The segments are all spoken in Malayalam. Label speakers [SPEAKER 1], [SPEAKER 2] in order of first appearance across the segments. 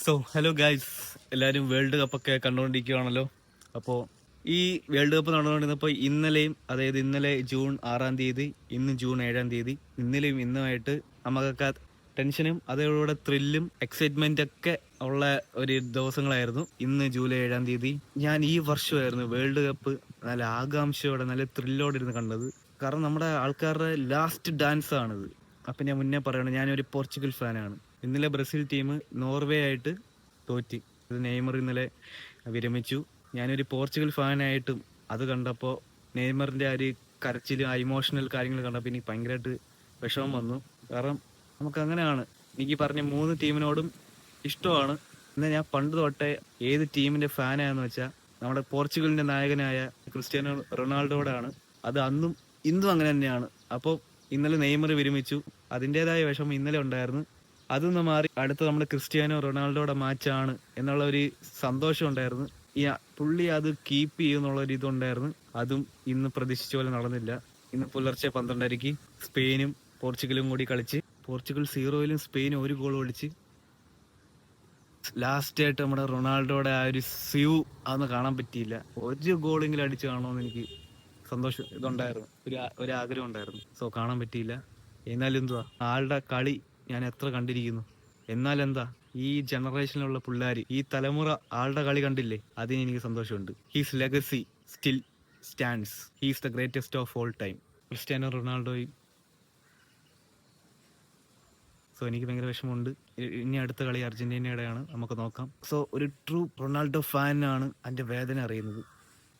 [SPEAKER 1] ഹലോ ഗൈസ്, എല്ലാവരും വേൾഡ് കപ്പൊക്കെ കണ്ടുകൊണ്ടിരിക്കുകയാണല്ലോ. അപ്പോൾ ഈ വേൾഡ് കപ്പ് നടന്നുകൊണ്ടിരുന്നപ്പോൾ ഇന്നലെ ജൂൺ 6-ാം തീയതി, ഇന്ന് ജൂൺ 7-ാം തീയതി, ഇന്നലെയും ഇന്നുമായിട്ട് നമുക്കൊക്കെ ടെൻഷനും അതേപോലെ ത്രില്ലും എക്സൈറ്റ്മെന്റ് ഒക്കെ ഉള്ള ഒരു ദിവസങ്ങളായിരുന്നു. ഇന്ന് ജൂലൈ 7-ാം തീയതി ഞാൻ ഈ വർഷമായിരുന്നു വേൾഡ് കപ്പ് നല്ല ആകാംക്ഷയോടെ നല്ല ത്രില്ലോടെ ഇരുന്ന് കണ്ടത്. കാരണം നമ്മുടെ ആൾക്കാരുടെ ലാസ്റ്റ് ഡാൻസ് ആണിത്. അപ്പം ഞാൻ മുന്നേ പറയണം, ഞാനൊരു പോർച്ചുഗൽ ഫാനാണ്. ഇന്നലെ ബ്രസീൽ ടീം നോർവേ ആയിട്ട് തോറ്റി. ഇത് നെയ്മർ ഇന്നലെ വിരമിച്ചു. ഞാനൊരു പോർച്ചുഗൽ ഫാനായിട്ടും അത് കണ്ടപ്പോൾ നെയ്മറിൻ്റെ ആ ഒരു കരച്ചിലും ഇമോഷണൽ കാര്യങ്ങൾ കണ്ടപ്പോൾ എനിക്ക് ഭയങ്കരമായിട്ട് വിഷമം വന്നു. കാരണം നമുക്ക് അങ്ങനെയാണ്. എനിക്ക് പറഞ്ഞ 3 ടീമിനോടും ഇഷ്ടമാണ്. എന്നാൽ ഞാൻ പണ്ട് തൊട്ടേ ഏത് ടീമിൻ്റെ ഫാനായെന്ന് വെച്ചാൽ നമ്മുടെ പോർച്ചുഗലിൻ്റെ നായകനായ ക്രിസ്ത്യാനോ റൊണാൾഡോയോടാണ്. അത് അന്നും ഇന്നും അങ്ങനെ തന്നെയാണ്. അപ്പോൾ ഇന്നലെ നെയ്മർ വിരമിച്ചു, അതിൻ്റെതായ വിഷമം ഇന്നലെ ഉണ്ടായിരുന്നു. അതൊന്ന് മാറി അടുത്ത നമ്മുടെ ക്രിസ്ത്യാനോ റൊണാൾഡോയുടെ മാച്ചാണ് എന്നുള്ള ഒരു സന്തോഷം ഉണ്ടായിരുന്നു. പുള്ളി അത് കീപ്പ് ചെയ്യുന്നുള്ള ഒരു ഇതുണ്ടായിരുന്നു. അതും ഇന്ന് പ്രതീക്ഷിച്ച പോലെ നടന്നില്ല. ഇന്ന് പുലർച്ചെ 12:30 സ്പെയിനും പോർച്ചുഗലും കൂടി കളിച്ച് പോർച്ചുഗൽ 0-ലും സ്പെയിൻ 1 ഗോൾ അടിച്ച് ലാസ്റ്റ് ആയിട്ട് നമ്മുടെ റൊണാൾഡോയുടെ ആ ഒരു അതൊന്നും കാണാൻ പറ്റിയില്ല. 1 ഗോളെങ്കിലും അടിച്ച് കാണുമെന്ന് എനിക്ക് സന്തോഷം ഇതുണ്ടായിരുന്നു, ഒരു ആഗ്രഹം ഉണ്ടായിരുന്നു. കാണാൻ പറ്റിയില്ല. എന്നാലും എന്തുവാ, ആളുടെ കളി ഞാൻ എത്ര കണ്ടിരിക്കുന്നു. എന്നാലെന്താ, ഈ ജനറേഷനിലുള്ള പിള്ളേർ, ഈ തലമുറ ആളുടെ കളി കണ്ടില്ലേ, അതിന് എനിക്ക് സന്തോഷമുണ്ട്. He's legacy still stands. He's the greatest of all time, Cristiano റൊണാൾഡോയും. എനിക്ക് ഭയങ്കര വിഷമമുണ്ട്. ഇനി അടുത്ത കളി അർജന്റീനയുടെയാണ്, നമുക്ക് നോക്കാം. ഒരു ട്രൂ റൊണാൾഡോ ഫാനാണ് അതിൻ്റെ വേദന അറിയുന്നത്.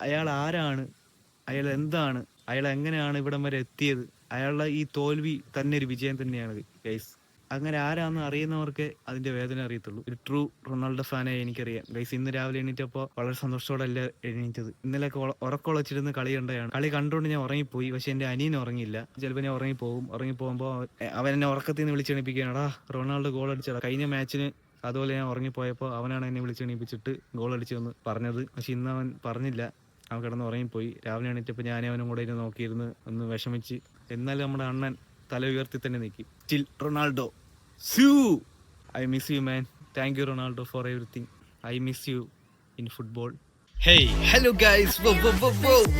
[SPEAKER 1] അയാൾ ആരാണ്, അയാൾ എന്താണ്, അയാൾ എങ്ങനെയാണ് ഇവിടം വരെ എത്തിയത്, അയാളുടെ ഈ തോൽവി തന്നെ ഒരു വിജയം തന്നെയാണ് ഗൈസ്. അങ്ങനെ ആരാന്ന് അറിയുന്നവർക്ക് അതിന്റെ വേദന അറിയത്തുള്ളൂ. ഒരു ട്രൂ റൊണാൾഡോ ഫാനായി എനിക്കറിയാം ഗൈസ്. ഇന്ന് രാവിലെ എണീറ്റപ്പോൾ വളരെ സന്തോഷത്തോടെ അല്ല എണീറ്റത്. ഇന്നലെ ഉറക്കമുളച്ചിരുന്ന് കളി കണ്ടതാണ്. കളി കണ്ടുകൊണ്ട് ഞാൻ ഉറങ്ങിപ്പോയി. പക്ഷെ എന്റെ അനിയൻ ഉറങ്ങിയില്ല. ചിലപ്പോൾ ഞാൻ ഉറങ്ങിപ്പോകുമ്പോൾ അവൻ എന്നെ ഉറക്കത്തിൽ നിന്ന് വിളിച്ചെണീപ്പിക്കുകയാണോ, റൊണാൾഡോ ഗോൾ അടിച്ചടാ. കഴിഞ്ഞ മാച്ചിന് അതുപോലെ ഞാൻ ഉറങ്ങിപ്പോയപ്പോൾ അവനാണ് എന്നെ വിളിച്ചെണീപ്പിച്ചിട്ട് ഗോൾ അടിച്ചെന്ന് പറഞ്ഞത്. പക്ഷെ ഇന്ന് അവൻ പറഞ്ഞില്ല, അവൻ കിടന്ന് ഉറങ്ങിപ്പോയി. രാവിലെ എണീറ്റപ്പോൾ ഞാനും അവനും കൂടെ ഇരുന്ന് നോക്കിയിരുന്ന് ഒന്ന് വിഷമിച്ച്. എന്നാലും നമ്മുടെ അണ്ണൻ തല ഉയർത്തി തന്നെ നിൽക്കും. Still Ronaldo, I miss you man. Thank you Ronaldo for everything. I miss you in football. Hey, hello guys. Whoa.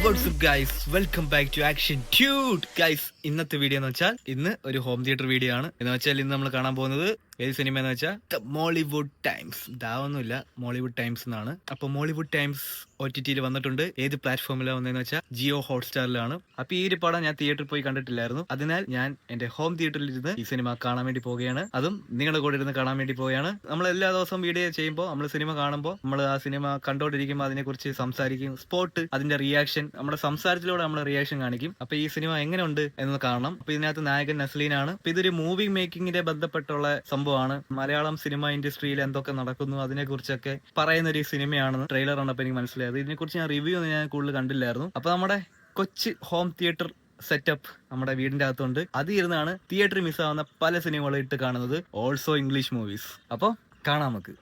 [SPEAKER 1] What's up guys? Welcome back to Action Dude. Guys, ഇന്നത്തെ വീഡിയോ എന്ന് വെച്ചാൽ ഇന്ന് ഒരു ഹോം തിയേറ്റർ വീഡിയോ ആണ്. എന്ന് വെച്ചാൽ ഇന്ന് നമ്മൾ കാണാൻ പോകുന്നത് ഏത് സിനിമ എന്ന് വെച്ചാൽ ദ മോളിവുഡ് ടൈംസ്. ദാവൊന്നുമില്ല, മോളിവുഡ് ടൈംസ് എന്നാണ്. അപ്പൊ മോളിവുഡ് ടൈംസ് OTT-ൽ വന്നിട്ടുണ്ട്. ഏത് പ്ലാറ്റ്ഫോമിലാണ് വന്നതെന്ന് വെച്ചാൽ ജിയോ ഹോട്ട്സ്റ്റാറിലാണ്. അപ്പൊ ഈ ഒരു പടം ഞാൻ തിയേറ്ററിൽ പോയി കണ്ടിട്ടില്ലായിരുന്നു. അതിനാൽ ഞാൻ എന്റെ ഹോം തിയേറ്ററിൽ ഇരുന്ന് ഈ സിനിമ കാണാൻ വേണ്ടി പോവുകയാണ്. അതും നിങ്ങളുടെ കൂടെ ഇരുന്ന് കാണാൻ വേണ്ടി പോവുകയാണ്. നമ്മൾ എല്ലാ ദിവസവും വീഡിയോ ചെയ്യുമ്പോൾ, നമ്മൾ സിനിമ കാണുമ്പോൾ, നമ്മൾ ആ സിനിമ കണ്ടോണ്ടിരിക്കുമ്പോൾ അതിനെക്കുറിച്ച് സംസാരിക്കും. സ്പോട്ട് അതിന്റെ റിയാക്ഷൻ, നമ്മുടെ സംസാരത്തിലൂടെ നമ്മൾ റിയാക്ഷൻ കാണിക്കും. അപ്പൊ ഈ സിനിമ എങ്ങനെയുണ്ട് എന്ന് കാണണം. അപ്പൊ ഇതിനകത്ത് നായകൻ നസ്ലീനാണ്. അപ്പൊ ഇതൊരു മൂവി മേക്കിങ്ങിന്റെ ബന്ധപ്പെട്ടുള്ള സംഭവമാണ്. മലയാളം സിനിമ ഇൻഡസ്ട്രിയിൽ എന്തൊക്കെ നടക്കുന്നു അതിനെ കുറിച്ചൊക്കെ പറയുന്ന ഒരു സിനിമയാണെന്ന് ട്രെയിലർ കണ്ടപ്പോൾ എനിക്ക് മനസ്സിലായത്. ഇതിനെക്കുറിച്ച് ഞാൻ റിവ്യൂ ഒന്നും ഞാൻ കൂടുതൽ കണ്ടില്ലായിരുന്നു. അപ്പൊ നമ്മുടെ കൊച്ചു ഹോം തിയേറ്റർ സെറ്റപ്പ് നമ്മുടെ വീടിന്റെ അകത്തുണ്ട്. അത് ഇരുന്നാണ് തിയേറ്ററിൽ മിസ്സാവുന്ന പല സിനിമകളും ഇട്ട് കാണുന്നത്, ഓൾസോ ഇംഗ്ലീഷ് മൂവീസ്. അപ്പോൾ കാണാം നമുക്ക്.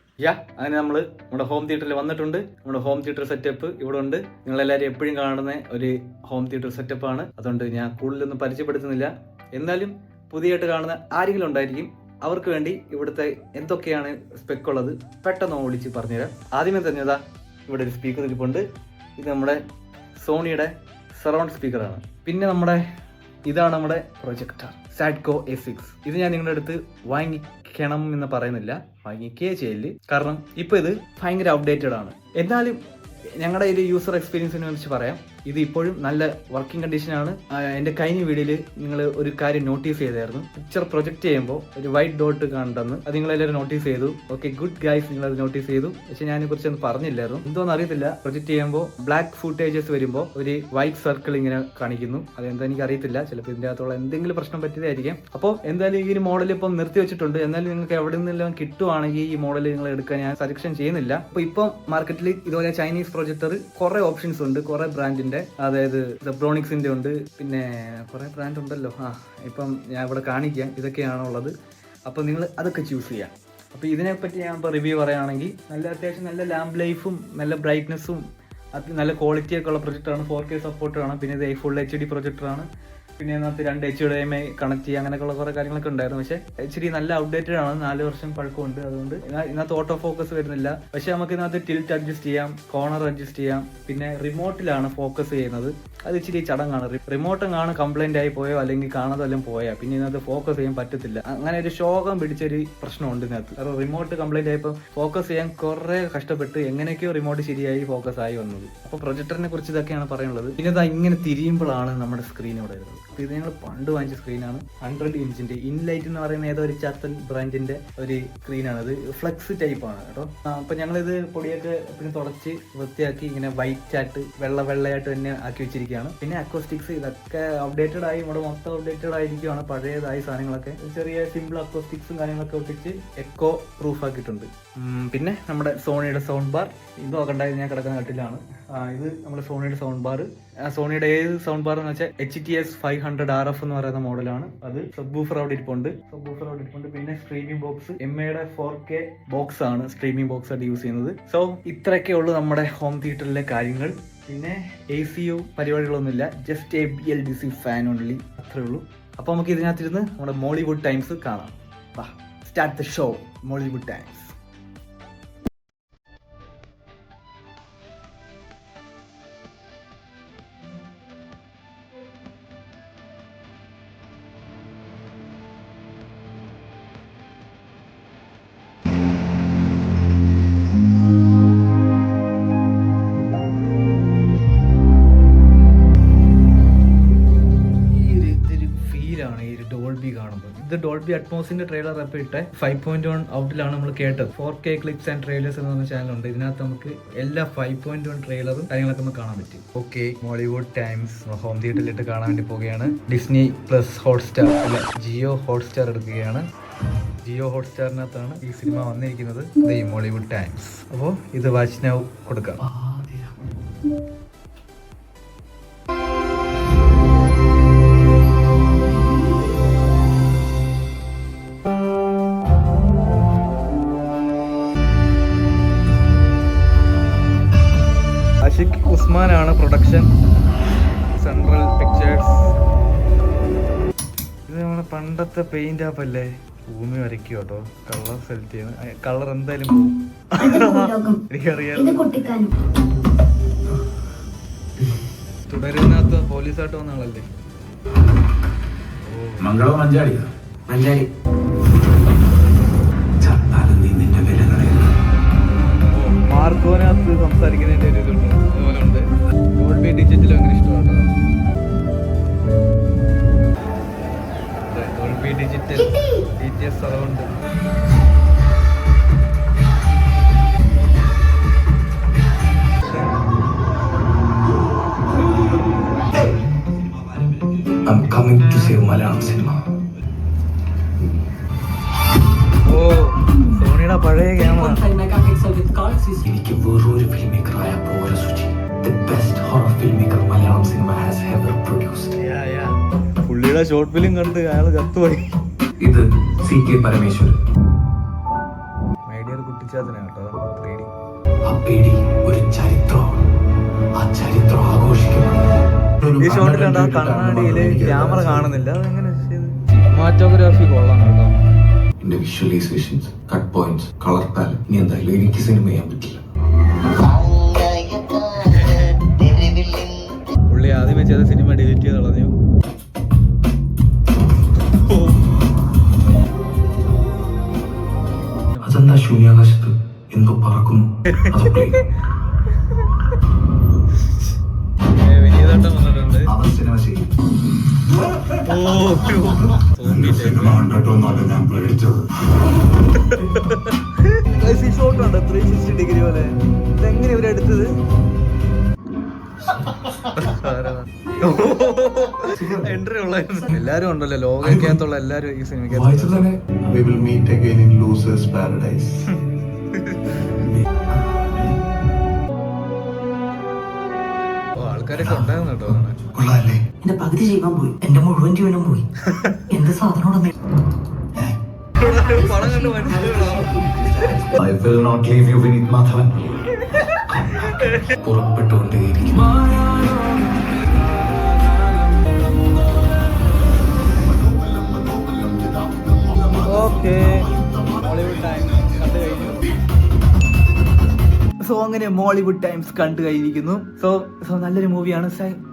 [SPEAKER 1] അങ്ങനെ നമ്മൾ നമ്മുടെ ഹോം തിയേറ്ററിൽ വന്നിട്ടുണ്ട്. നമ്മുടെ ഹോം തിയേറ്റർ സെറ്റപ്പ് ഇവിടെ ഉണ്ട്. നിങ്ങളെല്ലാവരും എപ്പോഴും കാണുന്ന ഒരു ഹോം തിയേറ്റർ സെറ്റപ്പാണ്. അതുകൊണ്ട് ഞാൻ കൂടുതലൊന്നും പരിചയപ്പെടുത്തുന്നില്ല. എന്നാലും പുതിയതായിട്ട് കാണുന്ന ആരെങ്കിലും ഉണ്ടായിരിക്കും, അവർക്ക് വേണ്ടി ഇവിടുത്തെ എന്തൊക്കെയാണ് സ്പെക്കുള്ളത് പെട്ടെന്ന് ഓടിച്ച് പറഞ്ഞുതരാം. ആദ്യമേ തന്നെ ഇവിടെ ഒരു സ്പീക്കർ ഇരിപ്പുണ്ട്. ഇത് നമ്മുടെ സോണിയുടെ സറൗണ്ട് സ്പീക്കറാണ്. പിന്നെ ഇതാണ് നമ്മുടെ പ്രൊജക്ടർ സാഡ്കോ A6. ഇത് ഞാൻ നിങ്ങളുടെ അടുത്ത് വാങ്ങിക്കണം എന്ന് പറയുന്നില്ല, വാങ്ങിക്കേ ചെയ്യില്ല. കാരണം ഇപ്പൊ ഇത് ഭയങ്കര അപ്ഡേറ്റഡ് ആണ്. എന്നാലും ഞങ്ങളുടെ ഒരു യൂസർ എക്സ്പീരിയൻസിനെ കുറിച്ച് പറയാം. ഇത് ഇപ്പോഴും നല്ല വർക്കിംഗ് കണ്ടീഷനാണ്. എൻ്റെ കഴിഞ്ഞ വീഡിയോയിൽ നിങ്ങൾ ഒരു കാര്യം നോട്ടീസ് ചെയ്തായിരുന്നു. പിക്ചർ പ്രൊജക്ട് ചെയ്യുമ്പോൾ ഒരു വൈറ്റ് ഡോട്ട് കണ്ടെന്ന്. അത് നിങ്ങളെല്ലാവരും നോട്ടീസ് ചെയ്തു. ഓക്കെ, ഗുഡ് ഗൈസ്, നിങ്ങളത് നോട്ടീസ് ചെയ്തു. പക്ഷെ ഞാൻ ഇതിനെക്കുറിച്ചൊന്നും പറഞ്ഞില്ലായിരുന്നു. എന്തോന്ന് അറിയത്തില്ല, പ്രൊജക്ട് ചെയ്യുമ്പോൾ ബ്ലാക്ക് ഫുട്ടേജസ് വരുമ്പോൾ ഒരു വൈറ്റ് സർക്കിൾ ഇങ്ങനെ കാണിക്കുന്നു. അതെന്താ എനിക്ക് അറിയത്തില്ല. ചിലപ്പോൾ ഇതിൻ്റെ അകത്തുള്ള എന്തെങ്കിലും പ്രശ്നം പറ്റിയതായിരിക്കും. അപ്പോൾ എന്തായാലും ഈ ഒരു മോഡൽ ഇപ്പം നിർത്തി വെച്ചിട്ടുണ്ട്. എന്നാലും നിങ്ങൾക്ക് എവിടെ നിന്നെല്ലാം കിട്ടുവാണെങ്കിൽ ഈ മോഡൽ നിങ്ങൾ എടുക്കാൻ ഞാൻ സജക്ഷൻ ചെയ്യുന്നില്ല. അപ്പോൾ ഇപ്പം മാർക്കറ്റിൽ ഇതുപോലെ ചൈനീസ് പ്രൊജക്ടർ കുറെ ഓപ്ഷൻസ് ഉണ്ട്, കുറെ ബ്രാൻഡിന്റെ. അതായത് സെബ്രോണിക്സിന്റെ ഉണ്ട്, പിന്നെ കുറെ ബ്രാൻഡ് ഉണ്ടല്ലോ. ഇപ്പം ഞാൻ ഇവിടെ കാണിക്കാം ഇതൊക്കെയാണുള്ളത്. അപ്പോൾ നിങ്ങൾ അതൊക്കെ ചൂസ് ചെയ്യാം. അപ്പോൾ ഇതിനെപ്പറ്റി ഞാൻ ഇപ്പോൾ റിവ്യൂ പറയുകയാണെങ്കിൽ അത്യാവശ്യം നല്ല ലാമ്പ് ലൈഫും നല്ല ബ്രൈറ്റ്നസ്സും നല്ല ക്വാളിറ്റിയൊക്കെ ഉള്ള പ്രൊജക്ടറാണ്. 4K സപ്പോർട്ടാണ്. പിന്നെ ഇത് ഫുൾ HD പ്രൊജക്ടറാണ്. പിന്നെ അതിനകത്ത് 2 HDMI കണക്ട് ചെയ്യുക, അങ്ങനെയൊക്കെയുള്ള കുറെ കാര്യങ്ങളൊക്കെ ഉണ്ടായിരുന്നു. പക്ഷേ ഇച്ചിരി നല്ല ഔട്ട്ഡേറ്റഡ് ആണ്, 4 വർഷം പഴക്കമുണ്ട്. അതുകൊണ്ട് ഇതിനകത്ത് ഓട്ടോ ഫോക്കസ് വരുന്നില്ല. പക്ഷെ നമുക്ക് ഇതിനകത്ത് ടിൽറ്റ് അഡ്ജസ്റ്റ് ചെയ്യാം, കോർണർ അഡ്ജസ്റ്റ് ചെയ്യാം. പിന്നെ റിമോട്ടിലാണ് ഫോക്കസ് ചെയ്യുന്നത്. അത് ഇച്ചിരി ചടങ്ങാണ്. റിമോട്ടും കംപ്ലൈന്റ് ആയി പോയോ അല്ലെങ്കിൽ കാണാതെ വല്ലതും പോയാ പിന്നെ ഇതിനകത്ത് ഫോക്കസ് ചെയ്യാൻ പറ്റത്തില്ല. അങ്ങനെ ഒരു ശോകം പിടിച്ചൊരു പ്രശ്നമുണ്ട് ഇതിനകത്ത്. കാരണം റിമോട്ട് കംപ്ലൈന്റ് ആയപ്പോൾ ഫോക്കസ് ചെയ്യാൻ കുറെ കഷ്ടപ്പെട്ട് എങ്ങനെയൊക്കെയോ റിമോട്ട് ശരിയായി ഫോക്കസ് ആയി വന്നത്. അപ്പോൾ പ്രൊജക്ടറിനെ കുറിച്ച് ഇതൊക്കെയാണ് പറയാനുള്ളത്. പിന്നെ ഇതാ ഇങ്ങനെ തിരിയുമ്പോഴാണ് നമ്മുടെ സ്ക്രീൻ ഇവിടെ വരുന്നത്. അപ്പോൾ ഇത് ഞങ്ങൾ പണ്ട് വാങ്ങിച്ച സ്ക്രീനാണ്. 100 ഇഞ്ചിന്റെ ഇൻലൈറ്റ് എന്ന് പറയുന്ന ഏതോ ഒരു ചത്തൻ ബ്രാൻഡിന്റെ ഒരു സ്ക്രീനാണ്. ഇത് ഫ്ലെക്സ് ടൈപ്പ് ആണ് കേട്ടോ. അപ്പൊ ഞങ്ങളിത് പൊടിയൊക്കെ പിന്നെ തുടച്ച് വൃത്തിയാക്കി ഇങ്ങനെ വൈറ്റ് ആയിട്ട് വെള്ളയായിട്ട് തന്നെ ആക്കി വെച്ചിരിക്കുകയാണ്. പിന്നെ അക്കോസ്റ്റിക്സ് ഇതൊക്കെ അപ്ഡേറ്റഡ് ആയി, ഇവിടെ മൊത്തം അപ്ഡേറ്റഡ് ആയിരിക്കുകയാണ്. പഴയതായി സാധനങ്ങളൊക്കെ ചെറിയ സിമ്പിൾ അക്കോസ്റ്റിക്സും കാര്യങ്ങളൊക്കെ ഒട്ടിച്ച് എക്കോ പ്രൂഫ് ആക്കിയിട്ടുണ്ട്. പിന്നെ നമ്മുടെ സോണിയുടെ സൗണ്ട് ബാർ ഇത് നോക്കണ്ടായത് ഞാൻ കിടക്കുന്ന കട്ടിലാണ്. ഇത് നമ്മുടെ സോണിയുടെ സൗണ്ട് ബാർ. സോണിയുടെ ഏത് സൗണ്ട് ബാർ എന്ന് വെച്ചാൽ HTS 500 RF എന്ന് പറയുന്ന മോഡലാണ്. അത് സബ്ബൂഫർ അവിടെ ഇരിപ്പുണ്ട്. പിന്നെ സ്ട്രീമിംഗ് ബോക്സ് MAയുടെ 4K ബോക്സ് ആണ്, സ്ട്രീമിംഗ് ബോക്സ് ആയിട്ട് യൂസ് ചെയ്യുന്നത്. സോ ഇത്രയൊക്കെ ഉള്ളൂ നമ്മുടെ ഹോം തിയേറ്ററിലെ കാര്യങ്ങൾ. പിന്നെ ACU പരിപാടികളൊന്നുമില്ല, just a BLDC fan only, അത്രേ ഉള്ളൂ. അപ്പോൾ നമുക്ക് ഇതിനകത്തിരുന്ന് നമ്മുടെ മോളിവുഡ് ടൈംസ് കാണാം. Start the show, Mollywood Times. Dolby കാണുമ്പോൾ ഇത് ഡോൾബി അറ്റ്മോസിന്റെ ട്രെയിലർ അപ്പോൾ ഇട്ട് 5.1 ഔട്ടിലാണ് നമ്മൾ കേട്ടത്. 4K ക്ലിപ്സ് ആൻഡ് ട്രെയിലേഴ്സ് എന്ന് പറഞ്ഞ ചാനലുണ്ട്. ഇതിനകത്ത് നമുക്ക് എല്ലാ 5.1 ട്രെയിലറും കാര്യങ്ങളൊക്കെ നമുക്ക് കാണാൻ പറ്റും. ഓക്കെ, മോളിവുഡ് ടൈംസ് ഹോം തിയേറ്ററിലിട്ട് കാണാൻ വേണ്ടി പോവുകയാണ്. ഡിസ്നി പ്ലസ് ഹോട്ട്സ്റ്റാർ അല്ല ജിയോ ഹോട്ട്സ്റ്റാർ എടുക്കുകയാണ്. ജിയോ ഹോട്ട്സ്റ്റാറിനകത്താണ് ഈ സിനിമ വന്നിരിക്കുന്നത്, ദി മോളിവുഡ് ടൈംസ്. അപ്പോൾ ഇത് വാച്ച് നൗ കൊടുക്കാം. ആഷിഖ് ഉസ്മാനാണ് പ്രൊഡക്ഷൻ, സെൻട്രൽ പിക്ചേഴ്സ്. ഇത് നമ്മളെ പണ്ടത്തെ പെയിന്റ് ആപ്പല്ലേ, ഭൂമി വരയ്ക്കും കേട്ടോ. കളർ സെലക്ട് ചെയ്യുന്നത്, കളർ എന്തായാലും പോകും. എനിക്കറിയാം. തുടരുന്നകത്ത് പോലീസായിട്ട് വന്ന ആളല്ലേ.
[SPEAKER 2] മംഗളം മഞ്ചാടി
[SPEAKER 1] മാർക്കോനകത്ത് സംസാരിക്കുന്നതിന്റെ ഒരു ഇതുണ്ട്, അതുപോലെ ഉണ്ട്. ഡോൾബി ഡിജിറ്റൽ അങ്ങനെ ഇഷ്ടമാണ്. Dolby digital DTS surround.
[SPEAKER 2] I'm coming to save Malayalam cinema.
[SPEAKER 1] ഓ, സോണിയുടെ പഴയ ക്യാമറ.
[SPEAKER 2] എനിക്ക് വേറൊരു ഫിലിം മേക്കറായ പോരെ Suchi. The best horror filmmaker Malayalam cinema has ever produced.
[SPEAKER 1] പുള്ളിയുടെ ഷോർട്ട് ഫിലിം കണ്ട് അയാൾ കത്തുപോയി.
[SPEAKER 2] ഇത് CK പരമേശ്വരൻ.
[SPEAKER 1] മൈഡിയർ കുട്ടിച്ചാത്തനാണ് കേട്ടോ 3D.
[SPEAKER 2] ആ പേടി ഒരു ചരിത്രമാണ്. ആ ചരിത്രം ആഘോഷിക്കണം.
[SPEAKER 1] ഈ ഷോട്ടിൽ കണ്ട കണ്ണാടിയില് ക്യാമറ കാണുന്നില്ല, അതെങ്ങനെ സിനിമാറ്റോഗ്രാഫി കൊള്ളാം കേട്ടോ.
[SPEAKER 2] എന്റെ visualizations, cut points, colour palette, ഇനി എന്തായാലും എനിക്ക് സിനിമ ചെയ്യാൻ പറ്റില്ല.
[SPEAKER 1] പുള്ളി ആദ്യമേ ചെയ്ത സിനിമ ഡിലീറ്റ് ചെയ്ത് കളഞ്ഞു.
[SPEAKER 2] അതെന്താ ശൂന്യാകാശത്ത് എന്തോ പറക്കുന്നു.
[SPEAKER 1] വിനീതട്ടം വന്നിട്ടുണ്ട്.
[SPEAKER 2] അവൻ സിനിമ ചെയ്യും.
[SPEAKER 1] ഷോട്ട് ഉണ്ട് 360 ഡിഗ്രി പോലെ. ഇതെങ്ങനെ ഇവരെടുത്തത്? എൻട്രി ഉള്ള എല്ലാരും ഉണ്ടല്ലോ, ലോകത്തുള്ള എല്ലാരും ഈ സിനിമയ്ക്ക്. ആൾക്കാരൊക്കെ ഉണ്ടായിരുന്നു കേട്ടോ.
[SPEAKER 3] എന്റെ പകുതി ജീവൻ പോയി, എന്റെ മുഴുവൻ ജീവനും പോയി. എന്ത് സാധനം
[SPEAKER 1] പണം കണ്ട് മനസ്സിലാണോ?
[SPEAKER 2] I will not leave you, Vineet Madhavan. പുറപ്പെട്ടുകൊണ്ടേയിരിക്കും.
[SPEAKER 1] ഓക്കെ, ഹോളിവുഡ് ടൈംസ് കണ്ടു കഴിഞ്ഞു. സോ അങ്ങനെ മോളിവുഡ് ടൈംസ് കണ്ടു കഴിഞ്ഞിരിക്കുന്നു. സോ നല്ലൊരു മൂവിയാണ്.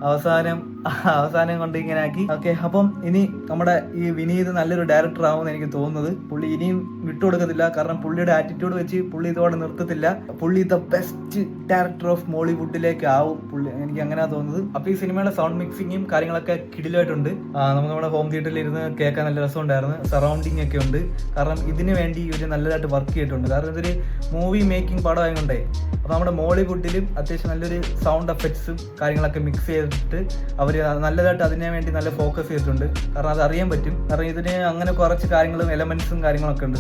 [SPEAKER 1] അവസാനം കൊണ്ട് ഇങ്ങനെ ആക്കി. ഓക്കെ, അപ്പം ഇനി നമ്മുടെ ഈ വിനീത് നല്ലൊരു ഡയറക്ടർ ആവുമെന്ന് എനിക്ക് തോന്നുന്നത്. പുള്ളി ഇനിയും വിട്ടുകൊടുക്കത്തില്ല, കാരണം പുള്ളിയുടെ ആറ്റിറ്റ്യൂഡ് വെച്ച് പുള്ളി ഇതോടെ നിർത്തത്തില്ല. പുള്ളി ദ ബെസ്റ്റ് ഡയറക്ടർ ഓഫ് മോളിവുഡിലേക്ക് ആവും പുള്ളി, എനിക്ക് അങ്ങനെയാ തോന്നുന്നത്. അപ്പൊ ഈ സിനിമയുടെ സൗണ്ട് മിക്സിങ്ങും കാര്യങ്ങളൊക്കെ കിടിലായിട്ടുണ്ട്. നമുക്ക് നമ്മുടെ ഹോം തിയേറ്ററിൽ ഇരുന്ന് കേൾക്കാൻ നല്ല രസമുണ്ടായിരുന്നു. സറൗണ്ടിങ് ഒക്കെ ഉണ്ട്, കാരണം ഇതിന് വേണ്ടി ഇവര് നല്ലതായിട്ട് വർക്ക് ചെയ്തിട്ടുണ്ട്. കാരണം ഇതൊരു മൂവി മേക്കിംഗ് പടം ആയതുകൊണ്ടേ. അപ്പൊ നമ്മുടെ മോളിവുഡിലും അത്യാവശ്യം നല്ലൊരു സൗണ്ട് എഫക്ട്സും കാര്യങ്ങളൊക്കെ മിക്സ് ചെയ്തിട്ട് അവർ നല്ലതായിട്ട് അതിനെ വേണ്ടി നല്ല ഫോക്കസ് ചെയ്തിട്ടുണ്ട്. കാരണം അത് അറിയാൻ പറ്റും. കാരണം ഇതിന് അങ്ങനെ കുറച്ച് കാര്യങ്ങളും എലമെന്റ്സും കാര്യങ്ങളൊക്കെ ഉണ്ട്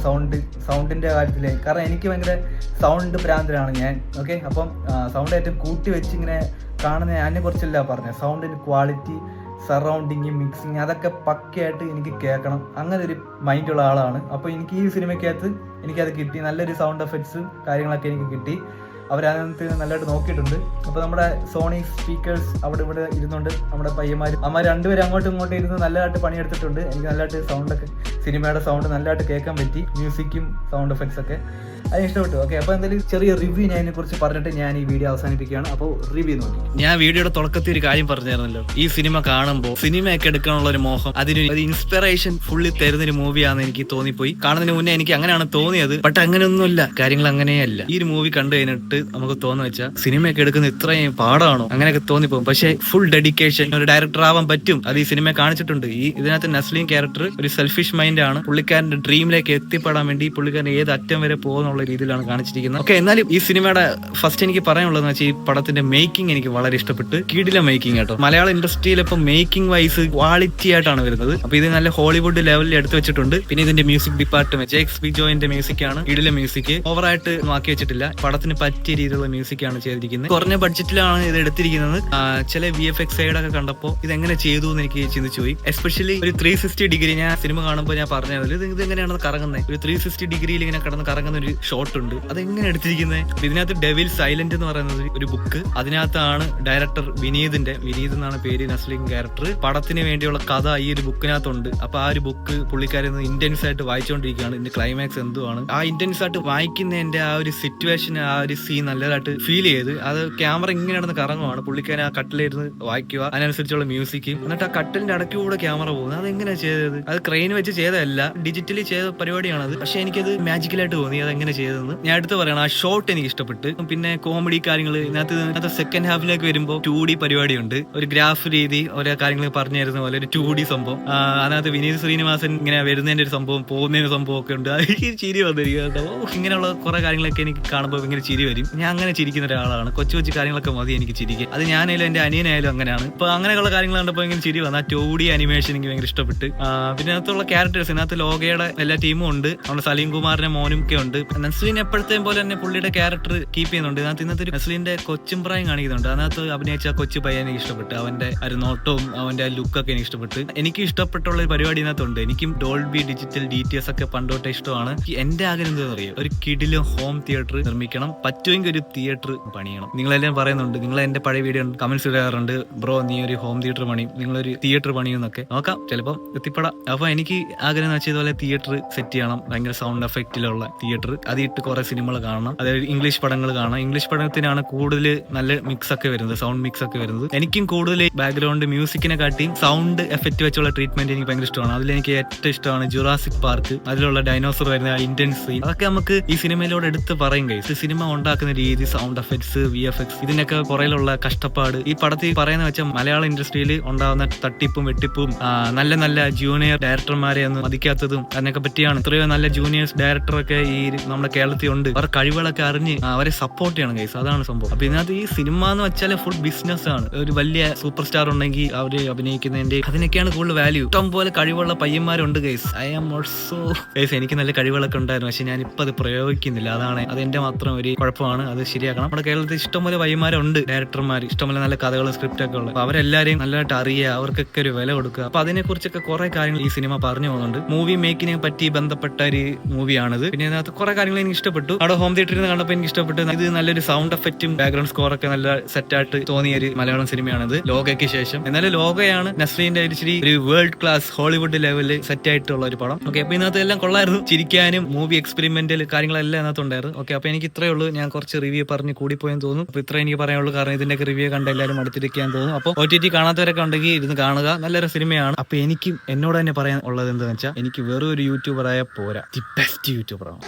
[SPEAKER 1] സൗണ്ടിന്റെ കാര്യത്തില്. കാരണം എനിക്ക് ഭയങ്കര സൗണ്ട് ഭ്രാന്തനാണ് ഞാൻ. ഓക്കെ, അപ്പം സൗണ്ട് ഏറ്റവും കൂട്ടി വെച്ച് ഇങ്ങനെ കാണുന്ന അതിനെ കുറിച്ചല്ല പറഞ്ഞത്. സൗണ്ടിന് ക്വാളിറ്റി, സറൗണ്ടിങ്, മിക്സിങ് അതൊക്കെ പക്കയായിട്ട് എനിക്ക് കേൾക്കണം, അങ്ങനെ ഒരു മൈൻഡുള്ള ആളാണ്. അപ്പോൾ എനിക്ക് ഈ സിനിമയ്ക്കകത്ത് എനിക്കത് കിട്ടി. നല്ലൊരു സൗണ്ട് എഫക്ട്സും കാര്യങ്ങളൊക്കെ എനിക്ക് കിട്ടി. അവരതിനകത്ത് നല്ലതായിട്ട് നോക്കിയിട്ടുണ്ട്. അപ്പോൾ നമ്മുടെ സോണി സ്പീക്കേഴ്സ് അവിടെ ഇവിടെ ഇരുന്നുണ്ട്. നമ്മുടെ പയ്യന്മാർ രണ്ടുപേരും അങ്ങോട്ടും ഇങ്ങോട്ടും ഇരുന്ന് നല്ലതായിട്ട് പണിയെടുത്തിട്ടുണ്ട്. എനിക്ക് നല്ലതായിട്ട് സൗണ്ടൊക്കെ, സിനിമയുടെ സൗണ്ട് നല്ലതായിട്ട് കേൾക്കാൻ പറ്റി. മ്യൂസിക്കും സൗണ്ട് എഫക്ട്സ് ഒക്കെ അതിന് ഇഷ്ടപ്പെട്ടു. ഓക്കെ, അപ്പോൾ എന്തായാലും ചെറിയ റിവ്യൂ ഞാൻ ഇതിനെക്കുറിച്ച് പറഞ്ഞിട്ട് ഞാൻ ഈ വീഡിയോ അവസാനിപ്പിക്കുകയാണ്. അപ്പോൾ റിവ്യൂ നോക്കി. ഞാൻ വീഡിയോയുടെ തുടക്കത്തിൽ ഒരു കാര്യം പറഞ്ഞായിരുന്നല്ലോ, ഈ സിനിമ കാണുമ്പോൾ സിനിമയൊക്കെ എടുക്കാനുള്ള ഒരു മോഹം, ഒരു ഇൻസ്പിറേഷൻ ഫുള്ളി തരുന്നൊരു മൂവിയാണെന്ന് എനിക്ക് തോന്നിപ്പോയി. കാണുന്നതിന് മുന്നേ എനിക്ക് അങ്ങനെയാണ് തോന്നിയത്. ബട്ട് അങ്ങനെയൊന്നുമില്ല, കാര്യങ്ങൾ അങ്ങനെയല്ല. ഈ ഒരു മൂവി കണ്ടു കഴിഞ്ഞിട്ട് നമുക്ക് തോന്നുന്നു വെച്ചാൽ സിനിമയൊക്കെ എടുക്കുന്ന ഇത്രയും പാടാണോ, അങ്ങനെയൊക്കെ തോന്നിപ്പോകും. പക്ഷേ ഫുൾ ഡെഡിക്കേഷൻ, ഒരു ഡയറക്ടർ ആവാൻ പറ്റും. അത് ഈ സിനിമ കാണിച്ചിട്ടുണ്ട്. ഇതിനകത്ത് നസ്ലീൻ ക്യാരക്ടർ ഒരു സെൽഫിഷ് മൈൻഡ് ആണ്. പുള്ളിക്കാരന്റെ ഡ്രീമിലേക്ക് എത്തിപ്പെടാൻ വേണ്ടി പുള്ളിക്കാരൻ ഏത് അറ്റം വരെ പോകുന്നുള്ള രീതിയിലാണ് കാണിച്ചിരിക്കുന്നത്. ഓക്കെ, എന്നാലും ഈ സിനിമയുടെ ഫസ്റ്റ് എനിക്ക് പറയാനുള്ളതെന്ന് വെച്ചാൽ ഈ പടത്തിന്റെ മേക്കിംഗ് എനിക്ക് വളരെ ഇഷ്ടപ്പെട്ടു. കിടില മേക്കിംഗ് കേട്ടോ. മലയാള ഇൻഡസ്ട്രിയിൽ ഇപ്പം മേക്കിംഗ് വൈസ് ക്വാളിറ്റി ആയിട്ടാണ് വരുന്നത്. അപ്പൊ ഇത് നല്ല ഹോളിവുഡ് ലെവലിൽ എടുത്തു വെച്ചിട്ടുണ്ട്. പിന്നെ ഇതിന്റെ മ്യൂസിക് ഡിപ്പാർട്ട്മെന്റ് JXP ജോയിന്റെ മ്യൂസിക് ആണ്. കിടില മ്യൂസിക്, ഓവറായിട്ട് ആക്കി വെച്ചിട്ടില്ല. പടത്തിന് പറ്റിയ രീതിയിലുള്ള മ്യൂസിക് ആണ് ചെയ്തിരിക്കുന്നത്. കുറഞ്ഞ ബഡ്ജറ്റിലാണ് ഇത് എടുത്തിരിക്കുന്നത്. ചില VFX സൈഡൊക്കെ കണ്ടപ്പോൾ ഇതെങ്ങനെ ചെയ്തു എന്ന് എനിക്ക് ചിന്തിച്ചു പോയി. എസ്പെഷ്യലി ഒരു 360 ഡിഗ്രി ഞാൻ സിനിമ കാണുമ്പോൾ ഞാൻ പറഞ്ഞത് ഇത് എങ്ങനെയാണ് കറങ്ങുന്നത്. ഒരു 360 ഡിഗ്രിയിൽ ഇങ്ങനെ കടന്ന് കറങ്ങുന്ന ഒരു ഷോട്ട് ഉണ്ട്. അതെങ്ങനെ എടുത്തിരിക്കുന്നത്. ഇതിനകത്ത് ഡെവിൽ സൈലന്റ് എന്ന് പറയുന്നത് ഒരു ബുക്ക്, അതിനകത്താണ് ഡയറക്ടർ വിനീത് എന്നാണ് പേര്, നസ്ലീൻ ക്യാരക്ടർ. പടത്തിന് വേണ്ടിയുള്ള കഥ ഈ ഒരു ബുക്കിനകത്തുണ്ട്. അപ്പൊ ആ ഒരു ബുക്ക് പുള്ളിക്കാരൻ ഇന്റൻസ് ആയിട്ട് വായിച്ചുകൊണ്ടിരിക്കുകയാണ്. ഇതിന്റെ ക്ലൈമാക്സ് എന്തുവാണ്, ആ ഇന്റൻസ് ആയിട്ട് വായിക്കുന്നതിന്റെ ആ ഒരു സിറ്റുവേഷൻ, ആ ഒരു സീൻ നല്ലതായിട്ട് ഫീൽ ചെയ്ത്, അത് ക്യാമറ ഇങ്ങനെ നടന്ന് കറങ്ങുവാണ്. പുള്ളിക്കാരൻ ആ കട്ടിലിരുന്ന് വായിക്കുക, അതിനനുസരിച്ചുള്ള മ്യൂസിക്, എന്നിട്ട് ആ കട്ടിലിന്റെ അടക്കൂടെ ക്യാമറ പോകുന്നത്. അതെങ്ങനെ ചെയ്തത്? അത് ക്രെയിൻ വെച്ച് ചെയ്തതല്ല, ഡിജിറ്റലി ചെയ്ത പരിപാടിയാണത്. പക്ഷെ എനിക്കത് മാജിക്കലായിട്ട് തോന്നി. അതെങ്ങനെ ചെയ്തതെന്ന് ഞാൻ എടുത്ത് പറയണം. ആ ഷോട്ട് എനിക്ക് ഇഷ്ടപ്പെട്ട്. പിന്നെ കോമഡി കാര്യങ്ങൾ ഇതിനകത്ത് സെക്കൻഡ് ഹാഫിലേക്ക് വരുമ്പോൾ 2D പരിപാടിയുണ്ട്. ഒരു ഗ്രാഫ് രീതി, ഓരോ കാര്യങ്ങൾ പറഞ്ഞു തരുന്ന പോലെ ഒരു 2D സംഭവം. അതിനകത്ത് വിനീത് ശ്രീനിവാസൻ ഇങ്ങനെ വരുന്നതിന്റെ ഒരു സംഭവം, പോകുന്നതിന്റെ സംഭവം ഒക്കെ ഉണ്ട്. എനിക്ക് ചിരി വന്നിരിക്കും കേട്ടോ. ഇങ്ങനെയുള്ള കുറെ കാര്യങ്ങളൊക്കെ എനിക്ക് കാണുമ്പോൾ ഇങ്ങനെ ചിരി വരും. ഞാൻ അങ്ങനെ ചിരിക്കുന്ന ഒരാളാണ്. കൊച്ചു കാര്യങ്ങളൊക്കെ മതി എനിക്ക് ചിരിക്കും. അത് ഞാനായാലും എന്റെ അനിയനായാലും അങ്ങനെയാണ്. ഇപ്പൊ അങ്ങനെയുള്ള കാര്യങ്ങൾ കണ്ടപ്പോൾ ഇങ്ങനെ ചിരി വന്നു. ആ 2D അനിമേഷൻ എനിക്ക് ഭയങ്കര ഇഷ്ടപ്പെട്ട്. പിന്നെ അതിനകത്തുള്ള ക്യാരക്ടേഴ്സ്, ഇതിനകത്ത് ലോകയുടെ എല്ലാ ടീമും ഉണ്ട്. നമ്മുടെ സലീം കുമാറിന്റെ മോനും ഒക്കെ ഉണ്ട്. നസ്ലീൻ എപ്പോഴത്തെയും പോലെ തന്നെ പുള്ളിയുടെ ക്യാരക്ടർ കീപ്പ് ചെയ്യുന്നുണ്ട്. ഇന്നത്തെ ഒരു നസ്ലീന്റെ കൊച്ചും പ്രായം കാണിക്കുന്നുണ്ട്. അതിനകത്ത് അഭിനയിച്ച കൊച്ചു പയ്യൻ എനിക്ക് ഇഷ്ടപ്പെട്ടു. അവന്റെ ഒരു നോട്ടവും അവന്റെ ലുക്കൊക്കെ എനിക്ക് ഇഷ്ടപ്പെട്ടു. എനിക്ക് ഇഷ്ടപ്പെട്ടുള്ള ഒരു പരിപാടി ഇതിനകത്തുണ്ട്. എനിക്കും ഡോൾബി ഡിജിറ്റൽ DTS ഒക്കെ പണ്ടോട്ടെ ഇഷ്ടമാണ്. എന്റെ ആഗ്രഹം എന്താണെന്ന് അറിയാം, ഒരു കിടിലും ഹോം തിയേറ്റർ നിർമ്മിക്കണം. പറ്റുമെങ്കിൽ ഒരു തിയേറ്റർ പണിയണം. നിങ്ങളെല്ലാം പറയുന്നുണ്ട്, നിങ്ങൾ എന്റെ പഴയ വീഡിയോ കമന്റ്സ് ഇടാറുണ്ട്, ബ്രോ നീ ഒരു ഹോം തിയേറ്റർ പണിയും, നിങ്ങളൊരു തിയേറ്റർ പണിയെന്നൊക്കെ. നോക്കാം, ചിലപ്പം എത്തിപ്പെടാം. അപ്പൊ എനിക്ക് ആഗ്രഹം എന്ന് വെച്ചാൽ ഇതുപോലെ തിയേറ്റർ സെറ്റ് ചെയ്യണം, ഭയങ്കര സൗണ്ട് എഫക്റ്റിലുള്ള തിയേറ്റർ. അതിട്ട് കുറെ സിനിമകൾ കാണണം, അതായത് ഇംഗ്ലീഷ് പടങ്ങൾ കാണാം. ഇംഗ്ലീഷ് പടത്തിനാണ് കൂടുതൽ നല്ല മിക്സ് ഒക്കെ വരുന്നത്, സൗണ്ട് മിക്സ് ഒക്കെ വരുന്നത്. എനിക്കും കൂടുതൽ ബാക്ക്ഗ്രൗണ്ട് മ്യൂസിക്കിനെ കാട്ടി സൗണ്ട് എഫക്റ്റ് വെച്ചുള്ള ട്രീറ്റ്മെന്റ് എനിക്ക് ഭയങ്കര ഇഷ്ടമാണ്. അതിലെനിക്ക് ഏറ്റവും ഇഷ്ടമാണ് ജുറാസിക് പാർക്ക്, അതിലുള്ള ഡൈനോസർ വരുന്ന ഇന്റൻസ് സീൻ. അതൊക്കെ നമുക്ക് ഈ സിനിമയിലൂടെ എടുത്ത് പറയും കഴിയും. സിനിമ ഉണ്ടാക്കുന്ന രീതി, സൗണ്ട് എഫക്ട്സ്, VFX, ഇതിനൊക്കെ പുറയിലുള്ള കഷ്ടപ്പാട്. ഈ പടത്തിൽ പറയുന്ന വെച്ചാൽ മലയാള ഇൻഡസ്ട്രിയിൽ ഉണ്ടാകുന്ന തട്ടിപ്പും വെട്ടിപ്പും, നല്ല നല്ല ജൂനിയർ ഡയറക്ടർമാരെ ഒന്നും മതിക്കാത്തതും അതിനൊക്കെ പറ്റിയാണ്. എത്രയോ നല്ല ജൂനിയേഴ്സ് ഡയറക്ടറൊക്കെ ഈ നമ്മുടെ കേരളത്തിൽ ഉണ്ട്. അവരുടെ കഴിവുകളൊക്കെ അറിഞ്ഞ് അവരെ സപ്പോർട്ട് ചെയ്യണം ഗൈസ്, അതാണ് സംഭവം. അപ്പൊ ഇതിനകത്ത് ഈ സിനിമ എന്ന് വെച്ചാൽ ഫുൾ ബിസിനസ് ആണ്. ഒരു വലിയ സൂപ്പർ സ്റ്റാർ ഉണ്ടെങ്കിൽ അവര് അഭിനയിക്കുന്നതിന്റെ അതിനൊക്കെയാണ് കൂടുതൽ വാല്യൂ. ഇഷ്ടം പോലെ കഴിവുള്ള പയ്യന്മാരുണ്ട് guys. I am also guys, എനിക്ക് നല്ല കഴിവുകളൊക്കെ ഉണ്ടായിരുന്നു, പക്ഷെ ഞാൻ ഇപ്പൊ അത് പ്രയോഗിക്കുന്നില്ല. അത് എന്റെ മാത്രം ഒരു കുഴപ്പമാണ്. പ്രശ്നമാണ്, അത് ശരിയാക്കണം. നമ്മുടെ കേരളത്തിൽ ഇഷ്ടംപോലെ വൈമാരുണ്ട്, ഡയറക്ടർമാർ, ഇഷ്ടംപോലെ നല്ല കഥകളും സ്ക്രിപ്റ്റ് ഒക്കെ ഉള്ളത്. അവരെല്ലാരെയും നല്ലതായിട്ട് അറിയുക, അവർക്കൊക്കെ ഒരു വില കൊടുക്കുക. അപ്പൊ അതിനെ കുറിച്ചൊക്കെ കുറെ കാര്യങ്ങൾ ഈ സിനിമ പറഞ്ഞു പോകുന്നുണ്ട്. മൂവി മേക്കിനെ പറ്റി ബന്ധപ്പെട്ട ഒരു മൂവിയാണിത്. പിന്നെ അതിനകത്ത് കുറെ കാര്യങ്ങൾ എനിക്ക് ഇഷ്ടപ്പെട്ടു. അവിടെ ഹോം തിയേറ്ററിൽ നിന്ന് കണ്ടപ്പോൾ എനിക്ക് ഇഷ്ടപ്പെട്ടു. ഇത് നല്ലൊരു സൗണ്ട് എഫക്റ്റും ബാക്ക്ഗ്രൗണ്ട് സ്കോർ ഒക്കെ നല്ല സെറ്റായിട്ട് തോന്നിയ ഒരു മലയാളം സിനിമയാണിത്, ലോകയ്ക്ക് ശേഷം. എന്നാലും ലോകയാണ് നസ്രീന്റെ ഒരു വേൾഡ് ക്ലാസ് ഹോളിവുഡ് ലെവലിൽ സെറ്റ് ആയിട്ടുള്ള ഒരു പടം. ഓക്കെ, അപ്പൊ ഇതിനകത്ത് എല്ലാം കൊള്ളായിരുന്നു. ചിരിക്കാനും മൂവി എക്സ്പെരിമെന്റൽ കാര്യങ്ങളെല്ലാം അതിനകത്തുണ്ടായിരുന്നു. ഓക്കെ, അപ്പൊ എനിക്ക് ഇത്രയേ ഉള്ളൂ. ഞാൻ കുറച്ച് റിവ്യൂ പറഞ്ഞ് കൂടിപ്പോയെന്ന് തോന്നുന്നു. അപ്പൊ ഇത്രേ എനിക്ക് പറയാനുള്ളൂ. കാരണം ഇതിന്റെയൊക്കെ റിവ്യൂ കണ്ട് എല്ലാവരും അടുത്തിരിക്കാൻ തോന്നുന്നു. അപ്പോൾ OTT കാണാത്തവരൊക്കെ ഉണ്ടെങ്കിൽ ഇരുന്ന് കാണുക, നല്ലൊരു സിനിമയാണ്. അപ്പൊ എനിക്കും എന്നോട് തന്നെ പറയാൻ ഉള്ളത് എന്താണെന്ന് വെച്ചാൽ, എനിക്ക് വെറും ഒരു യൂട്യൂബറായ പോരാ, ദി ബെസ്റ്റ് യൂട്യൂബറാണ്.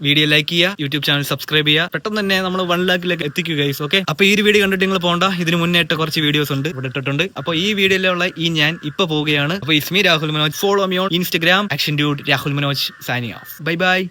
[SPEAKER 1] വീഡിയോ ലൈക്ക് ചെയ്യുക, യൂട്യൂബ് ചാനൽ സബ്സ്ക്രൈബ് ചെയ്യുക. പെട്ടെന്ന് തന്നെ നമ്മൾ 1 lakhിലേക്ക് എത്തിക്കുക ഗൈസ്. ഓക്കെ, അപ്പൊ ഈ വീഡിയോ കണ്ടിട്ട് നിങ്ങൾ പോകണ്ട, ഇതിന് മുന്നേറ്റ കുറച്ച് വീഡിയോസ് ഉണ്ട് ഇവിടെ ഇട്ടിട്ടുണ്ട്. അപ്പൊ ഈ വീഡിയോയിലുള്ള ഞാൻ ഇപ്പൊ പോവുകയാണ്. അപ്പൊ it's me Rahul Manoj. Follow me on Instagram, action dude Rahul Manoj. Signing off. Bye by.